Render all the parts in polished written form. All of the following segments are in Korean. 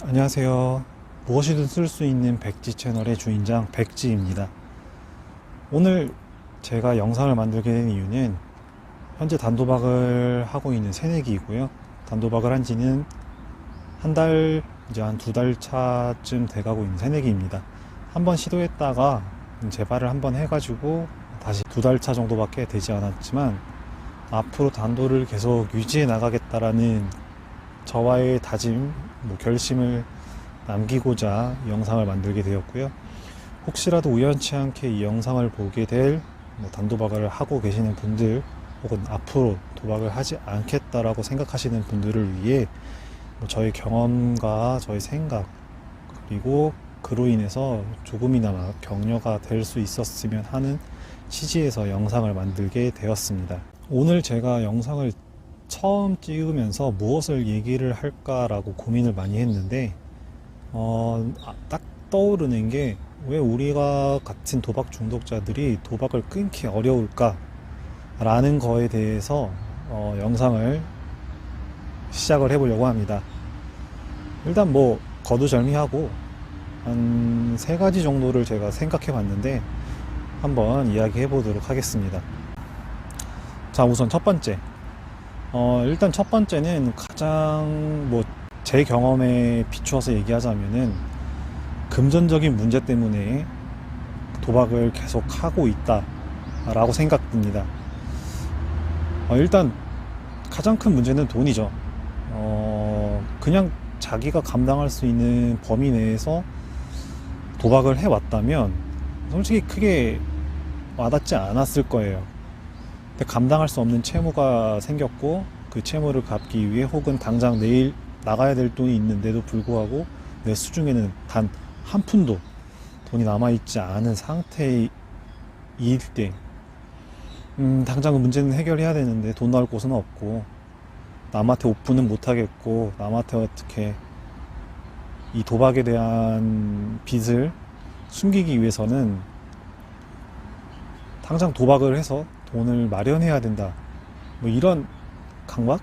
안녕하세요. 무엇이든 쓸 수 있는 백지 채널의 주인장 백지입니다. 오늘 제가 영상을 만들게 된 이유는 현재 단도박을 하고 있는 새내기이고요. 단도박을 한 지는 이제 한 2달 차쯤 돼가고 있는 새내기입니다. 한번 시도했다가 재발을 한번 해가지고 다시 2달 차 정도밖에 되지 않았지만 앞으로 단도를 계속 유지해 나가겠다라는 저와의 다짐, 결심을 남기고자 영상을 만들게 되었고요. 혹시라도 우연치 않게 이 영상을 보게 될 단도박을 하고 계시는 분들, 혹은 앞으로 도박을 하지 않겠다라고 생각하시는 분들을 위해 저의 경험과 저의 생각, 그리고 그로 인해서 조금이나마 격려가 될 수 있었으면 하는 취지에서 영상을 만들게 되었습니다. 오늘 제가 영상을 처음 찍으면서 무엇을 얘기를 할까라고 고민을 많이 했는데 딱 떠오르는 게, 왜 우리가 같은 도박 중독자들이 도박을 끊기 어려울까 라는 거에 대해서 영상을 시작을 해보려고 합니다. 일단 거두절미하고 한 3가지 정도를 제가 생각해 봤는데 한번 이야기해 보도록 하겠습니다. 자, 우선 첫 번째, 일단 첫 번째는 가장 제 경험에 비추어서 얘기하자면은 금전적인 문제 때문에 도박을 계속 하고 있다라고 생각됩니다. 일단 가장 큰 문제는 돈이죠. 그냥 자기가 감당할 수 있는 범위 내에서 도박을 해왔다면 솔직히 크게 와닿지 않았을 거예요. 근데 감당할 수 없는 채무가 생겼고, 그 채무를 갚기 위해 혹은 당장 내일 나가야 될 돈이 있는데도 불구하고 내 수중에는 단 한 푼도 돈이 남아있지 않은 상태일 때, 당장 그 문제는 해결해야 되는데 돈 나올 곳은 없고, 남한테 오픈은 못하겠고, 남한테 어떻게 이 도박에 대한 빚을 숨기기 위해서는 당장 도박을 해서 돈을 마련해야 된다, 이런 강박?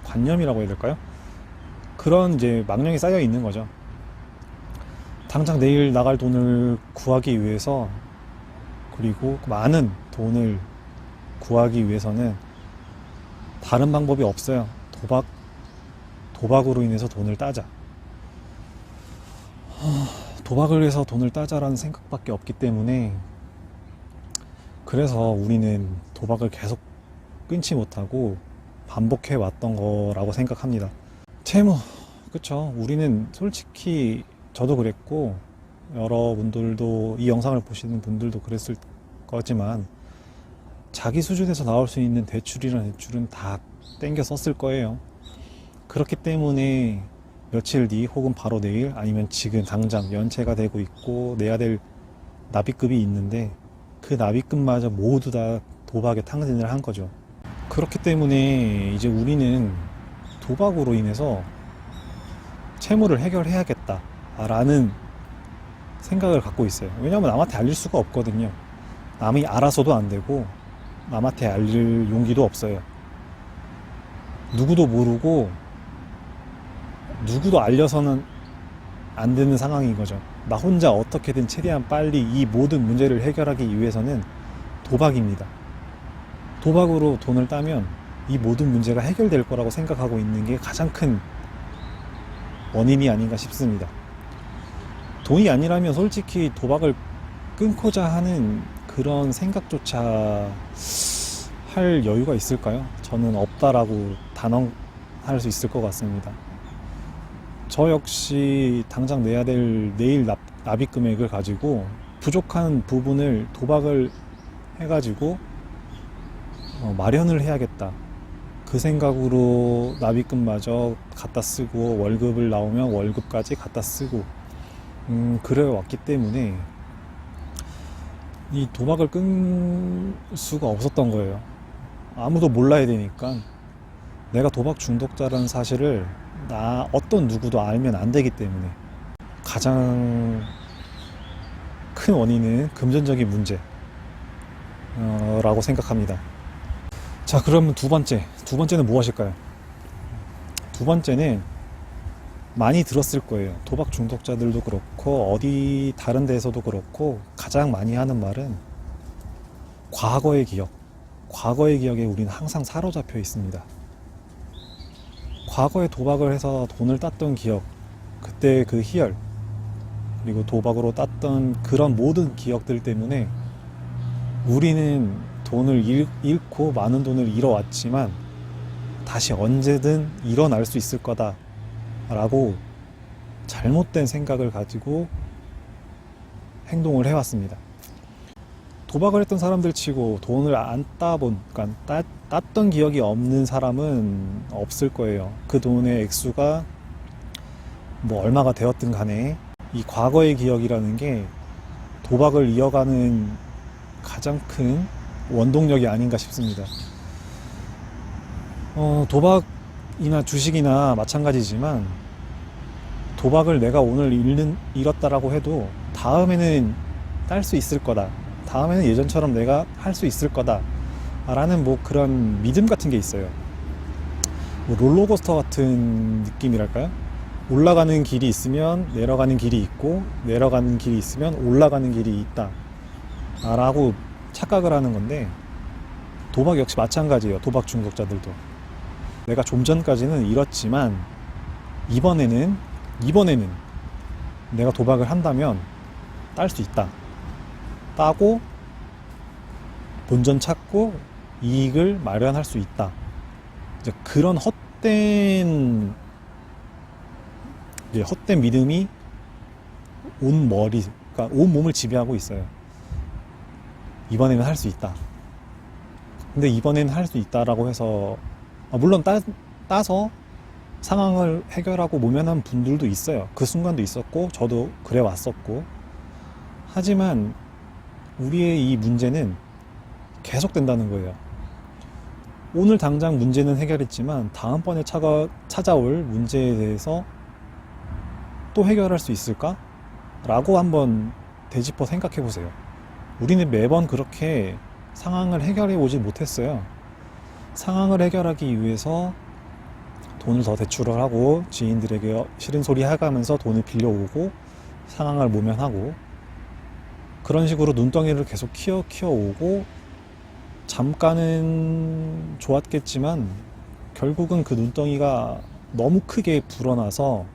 관념이라고 해야 될까요? 그런 이제 망령이 쌓여 있는 거죠. 당장 내일 나갈 돈을 구하기 위해서, 그리고 많은 돈을 구하기 위해서는 다른 방법이 없어요. 도박으로 인해서 돈을 따자. 도박을 해서 돈을 따자라는 생각밖에 없기 때문에, 그래서 우리는 도박을 계속 끊지 못하고 반복해 왔던 거라고 생각합니다. 채무, 그쵸. 우리는 솔직히 저도 그랬고, 여러분들도, 이 영상을 보시는 분들도 그랬을 거지만, 자기 수준에서 나올 수 있는 대출이라는 대출은 다 땡겨 썼을 거예요. 그렇기 때문에 며칠 뒤 혹은 바로 내일, 아니면 지금 당장 연체가 되고 있고 내야 될 납입금이 있는데, 그 납입금마저 모두 다 도박에 탕진을 한 거죠. 그렇기 때문에 이제 우리는 도박으로 인해서 채무를 해결해야겠다 라는 생각을 갖고 있어요. 왜냐하면 남한테 알릴 수가 없거든요. 남이 알아서도 안 되고 남한테 알릴 용기도 없어요. 누구도 모르고 누구도 알려서는 안 되는 상황인 거죠. 나 혼자 어떻게든 최대한 빨리 이 모든 문제를 해결하기 위해서는 도박입니다. 도박으로 돈을 따면 이 모든 문제가 해결될 거라고 생각하고 있는 게 가장 큰 원인이 아닌가 싶습니다. 돈이 아니라면 솔직히 도박을 끊고자 하는 그런 생각조차 할 여유가 있을까요? 저는 없다라고 단언할 수 있을 것 같습니다. 저 역시 당장 내야 될 내일 납입 금액을 가지고 부족한 부분을 도박을 해가지고 마련을 해야겠다, 그 생각으로 납입금마저 갖다 쓰고, 월급을 나오면 월급까지 갖다 쓰고 그래 왔기 때문에 이 도박을 끊을 수가 없었던 거예요. 아무도 몰라야 되니까. 내가 도박 중독자라는 사실을 어떤 누구도 알면 안 되기 때문에. 가장 큰 원인은 금전적인 문제라고 생각합니다. 자, 그러면 두 번째는 무엇일까요? 두 번째는 많이 들었을 거예요. 도박 중독자들도 그렇고 어디 다른 데서도 그렇고 가장 많이 하는 말은 과거의 기억. 과거의 기억에 우리는 항상 사로잡혀 있습니다. 과거에 도박을 해서 돈을 땄던 기억, 그때 그 희열, 그리고 도박으로 땄던 그런 모든 기억들 때문에 우리는 돈을 잃고 많은 돈을 잃어왔지만 다시 언제든 일어날 수 있을 거다 라고 잘못된 생각을 가지고 행동을 해왔습니다. 도박을 했던 사람들 치고 돈을 안 땄던 기억이 없는 사람은 없을 거예요. 그 돈의 액수가 뭐 얼마가 되었든 간에 이 과거의 기억이라는 게 도박을 이어가는 가장 큰 원동력이 아닌가 싶습니다. 도박이나 주식이나 마찬가지지만 도박을 내가 오늘 잃었다라고 해도 다음에는 딸 수 있을 거다. 다음에는 예전처럼 내가 할 수 있을 거다. 라는 뭐 그런 믿음 같은 게 있어요. 뭐 롤러코스터 같은 느낌이랄까요? 올라가는 길이 있으면 내려가는 길이 있고 내려가는 길이 있으면 올라가는 길이 있다. 라고 착각을 하는 건데 도박 역시 마찬가지예요. 도박 중독자들도. 내가 좀 전까지는 잃었지만 이번에는 내가 도박을 한다면 딸 수 있다. 따고 본전 찾고 이익을 마련할 수 있다. 이제 그런 헛된 믿음이 그러니까 온 몸을 지배하고 있어요. 이번에는 할 수 있다. 근데 이번에는 할 수 있다라고 해서 물론 따서 상황을 해결하고 모면한 분들도 있어요. 그 순간도 있었고 저도 그래 왔었고. 하지만 우리의 이 문제는 계속된다는 거예요. 오늘 당장 문제는 해결했지만 다음번에 찾아올 문제에 대해서 또 해결할 수 있을까? 라고 한번 되짚어 생각해 보세요. 우리는 매번 그렇게 상황을 해결해 오지 못했어요. 상황을 해결하기 위해서 돈을 더 대출을 하고 지인들에게 싫은 소리 해가면서 돈을 빌려오고 상황을 모면하고 그런 식으로 눈덩이를 계속 키워오고 잠깐은 좋았겠지만 결국은 그 눈덩이가 너무 크게 불어나서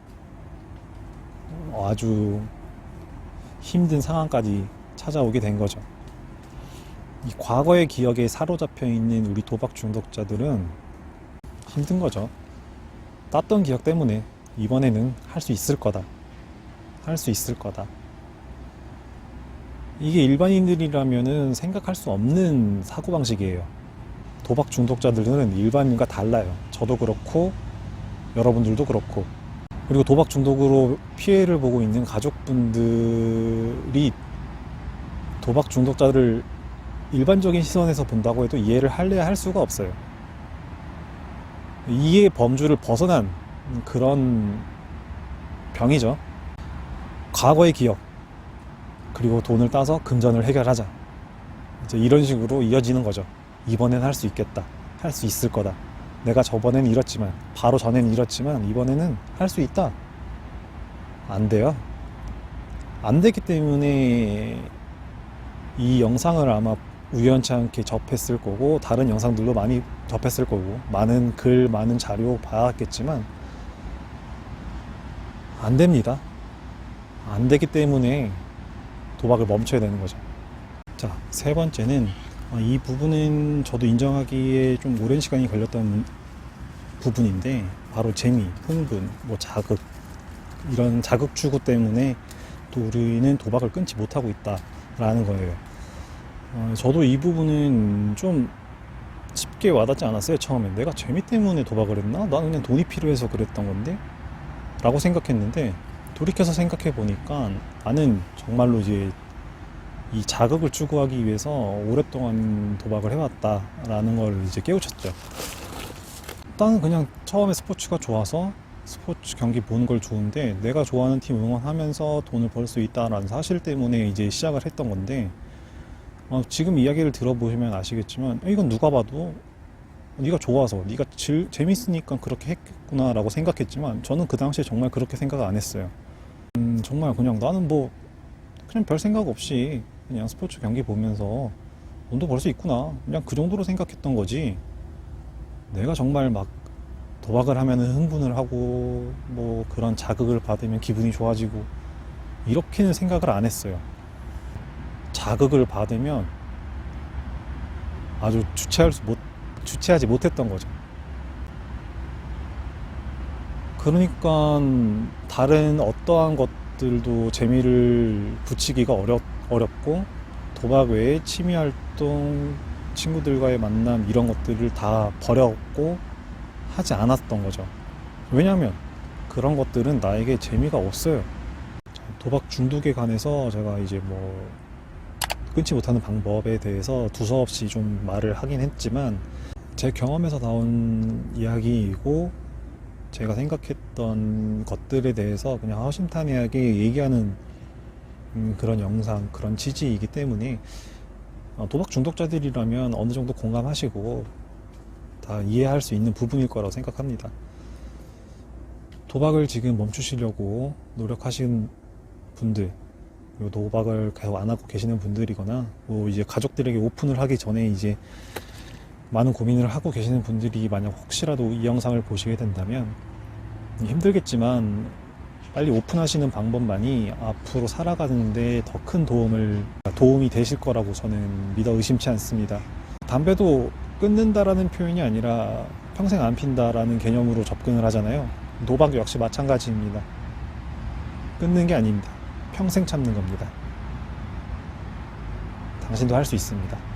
아주 힘든 상황까지 찾아오게 된 거죠. 이 과거의 기억에 사로잡혀 있는 우리 도박 중독자들은 힘든 거죠. 땄던 기억 때문에 이번에는 할 수 있을 거다. 할 수 있을 거다. 이게 일반인들이라면은 생각할 수 없는 사고방식이에요. 도박 중독자들은 일반인과 달라요. 저도 그렇고 여러분들도 그렇고. 그리고 도박 중독으로 피해를 보고 있는 가족분들이 도박 중독자를 일반적인 시선에서 본다고 해도 이해를 할래야 할 수가 없어요. 이해 범주를 벗어난 그런 병이죠. 과거의 기억, 그리고 돈을 따서 금전을 해결하자. 이제 이런 식으로 이어지는 거죠. 이번엔 할 수 있겠다. 할 수 있을 거다. 내가 저번엔 잃었지만, 바로 전엔 잃었지만, 이번에는 할 수 있다. 안 돼요. 안 되기 때문에 이 영상을 아마 우연치 않게 접했을 거고, 다른 영상들도 많이 접했을 거고, 많은 글, 많은 자료 봐왔겠지만, 안 됩니다. 안 되기 때문에 도박을 멈춰야 되는 거죠. 자, 세 번째는 이 부분은 저도 인정하기에 좀 오랜 시간이 걸렸던 부분인데 바로 재미, 흥분, 뭐 자극 이런 자극 추구 때문에 또 우리는 도박을 끊지 못하고 있다라는 거예요. 저도 이 부분은 좀 쉽게 와닿지 않았어요. 처음엔 내가 재미 때문에 도박을 했나? 나는 그냥 돈이 필요해서 그랬던 건데 라고 생각했는데 돌이켜서 생각해 보니까 나는 정말로 이제 이 자극을 추구하기 위해서 오랫동안 도박을 해왔다라는 걸 이제 깨우쳤죠. 나는 그냥 처음에 스포츠가 좋아서 스포츠 경기 보는 걸 좋은데 내가 좋아하는 팀 응원하면서 돈을 벌 수 있다라는 사실 때문에 이제 시작을 했던 건데 지금 이야기를 들어보시면 아시겠지만 이건 누가 봐도 네가 좋아서, 네가 재밌으니까 그렇게 했구나라고 생각했지만 저는 그 당시에 정말 그렇게 생각 안 했어요. 정말 그냥 나는 뭐 그냥 별 생각 없이 그냥 스포츠 경기 보면서 돈도 벌 수 있구나, 그냥 그 정도로 생각했던 거지. 내가 정말 막 도박을 하면은 흥분을 하고 뭐 그런 자극을 받으면 기분이 좋아지고 이렇게는 생각을 안 했어요. 자극을 받으면 아주 주체하지 못했던 거죠. 그러니까 다른 어떠한 것들도 재미를 붙이기가 어렵고, 도박 외에 취미 활동, 친구들과의 만남 이런 것들을 다 버렸고 하지 않았던 거죠. 왜냐하면 그런 것들은 나에게 재미가 없어요. 도박 중독에 관해서 제가 이제 뭐 끊지 못하는 방법에 대해서 두서없이 좀 말을 하긴 했지만, 제 경험에서 나온 이야기이고 제가 생각했던 것들에 대해서 그냥 허심탄회하게 얘기하는 그런 영상, 그런 취지이기 때문에 도박 중독자들이라면 어느 정도 공감하시고 다 이해할 수 있는 부분일 거라고 생각합니다. 도박을 지금 멈추시려고 노력하신 분들, 그리고 도박을 계속 안 하고 계시는 분들이거나 뭐 이제 가족들에게 오픈을 하기 전에 이제 많은 고민을 하고 계시는 분들이 만약 혹시라도 이 영상을 보시게 된다면, 힘들겠지만 빨리 오픈하시는 방법만이 앞으로 살아가는데 더 큰 도움이 되실 거라고 저는 믿어 의심치 않습니다. 담배도 끊는다라는 표현이 아니라 평생 안 핀다라는 개념으로 접근을 하잖아요. 도박 역시 마찬가지입니다. 끊는 게 아닙니다. 평생 참는 겁니다. 당신도 할 수 있습니다.